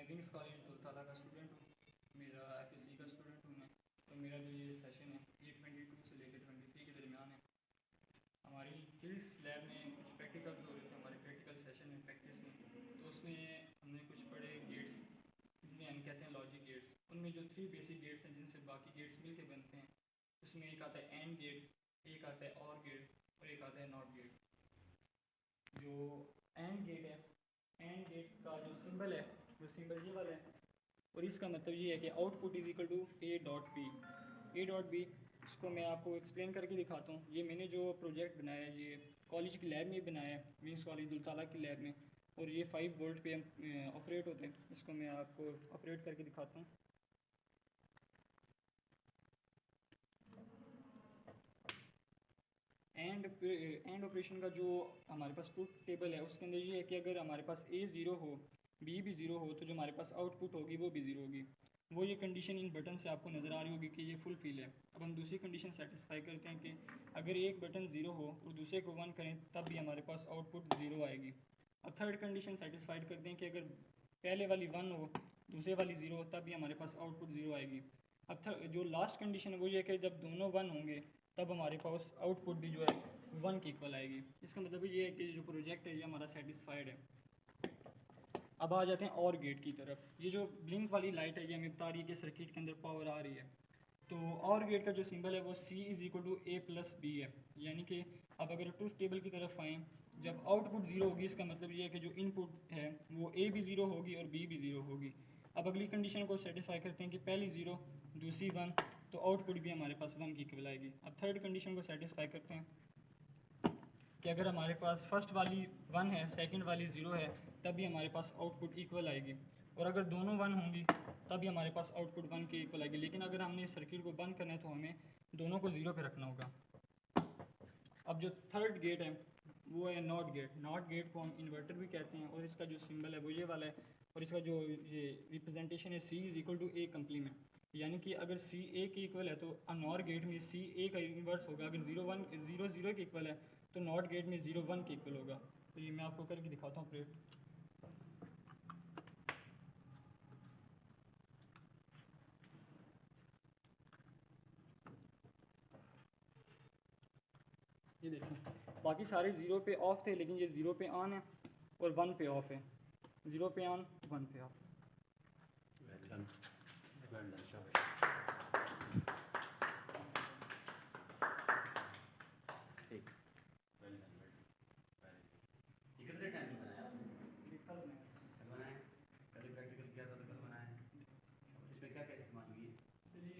Wings college दुलताला का student हूँ। मेरा FSC का स्टूडेंट हूँ मैं। तो मेरा जो ये सेशन है ये 22 से लेकर 23 के दरमियान है। हमारी फिज़िक्स लैब में कुछ प्रैक्टिकल्स हो रहे थे, हमारे प्रैक्टिकल सेशन में प्रैक्टिस में, तो उसमें हमने कुछ पढ़े गेट्स, जिन्हें हम कहते हैं लॉजिक गेट्स। उनमें जो 3 बेसिक गेट्स हैं जिनसे बाकी गेट्स मिल के बनते हैं, उसमें एक आता है एंड गेट, एक आता है और गेट और एक आता है नॉट गेट। जो एंड गेट है, एंड गेट का जो सिंबल है वो सिंबल ये वाला है, और इसका मतलब ये है कि output is equal to A dot B. A dot B, इसको मैं आपको एक्सप्लेन करके दिखाता हूँ। ये मैंने जो प्रोजेक्ट बनाया है ये कॉलेज की लैब में बनाया है, विंग्स कॉलेज दुलताला की लैब में, और ये 5 वोल्ट पे ऑपरेट होते हैं। इसको मैं आपको ऑपरेट करके दिखाता हूँ। एंड ऑपरेशन का जो हमारे पास ट्रूथ टेबल है उसके अंदर ये है कि अगर हमारे पास ए ज़ीरो हो, बी भी ज़ीरो हो, तो जो हमारे पास आउटपुट होगी वो भी ज़ीरो होगी। वो ये कंडीशन इन बटन से आपको नज़र आ रही होगी कि ये फुल फिल है। अब हम दूसरी कंडीशन सेटिस्फाई करते हैं कि अगर एक बटन ज़ीरो हो और दूसरे को 1 करें तब भी हमारे पास आउटपुट ज़ीरो आएगी। अब थर्ड कंडीशन सेटिस्फाइड करते हैं कि अगर पहले वाली 1 हो, दूसरे वाली 0 हो, तब भी हमारे पास आउटपुट 0 आएगी। अब जो लास्ट कंडीशन है वो ये है कि जब दोनों 1 होंगे तब हमारे पास आउटपुट भी जो है 1 के इक्वल आएगी। इसका मतलब ये है कि जो प्रोजेक्ट है ये हमारा सेटिस्फाइड है। अब आ जाते हैं और गेट की तरफ। ये जो ब्लिंक वाली लाइट है ये हमें बता रही है कि सर्किट के अंदर पावर आ रही है। तो और गेट का जो सिंबल है वो C is equal to A plus B है। यानी कि अब अगर ट्रूथ टेबल की तरफ आएँ, जब आउटपुट ज़ीरो होगी इसका मतलब ये है कि जो इनपुट है वो A भी ज़ीरो होगी और B भी ज़ीरो होगी। अब अगली कंडीशन को सेटिस्फाई करते हैं कि पहली 0 दूसरी 1, तो आउटपुट भी हमारे पास 1 की इक्वल आएगी। अब थर्ड कंडीशन को सेटिस्फाई करते हैं कि अगर हमारे पास फर्स्ट वाली 1 है, सेकंड वाली 0 है, तब भी हमारे पास आउटपुट इक्वल आएगी। और अगर दोनों 1 होंगी तब भी हमारे पास आउटपुट 1 के इक्वल आएगी। लेकिन अगर हमने इस सर्किट को बंद करना है तो हमें दोनों को 0 पे रखना होगा। अब जो थर्ड गेट है वो है नॉट गेट। नॉट गेट को हम इन्वर्टर भी कहते हैं, और इसका जो सिंबल है वो ये वाला है, और इसका जो ये रिप्रेजेंटेशन है C is equal to A complement. यानी कि अगर C A के इक्वल है तो नॉर गेट में C A का इन्वर्स होगा। अगर 0 1 0 0 के इक्वल है तो नॉट गेट में 0 1 के इक्वल होगा। तो ये मैं आपको करके दिखाता हूँ ऑपरेट। ये देखें, बाकी सारे 0 पे ऑफ थे लेकिन ये 0 पे ऑन है और 1 पे ऑफ है। 0 पे ऑन, 1 पे ऑफ। ठीक, कितने टाइम में बनाया आपने? कल बनाया, कल प्रैक्टिकल किया था तो कल बनाया। इसमें क्या क्या इस्तेमाल हुई है? तो ये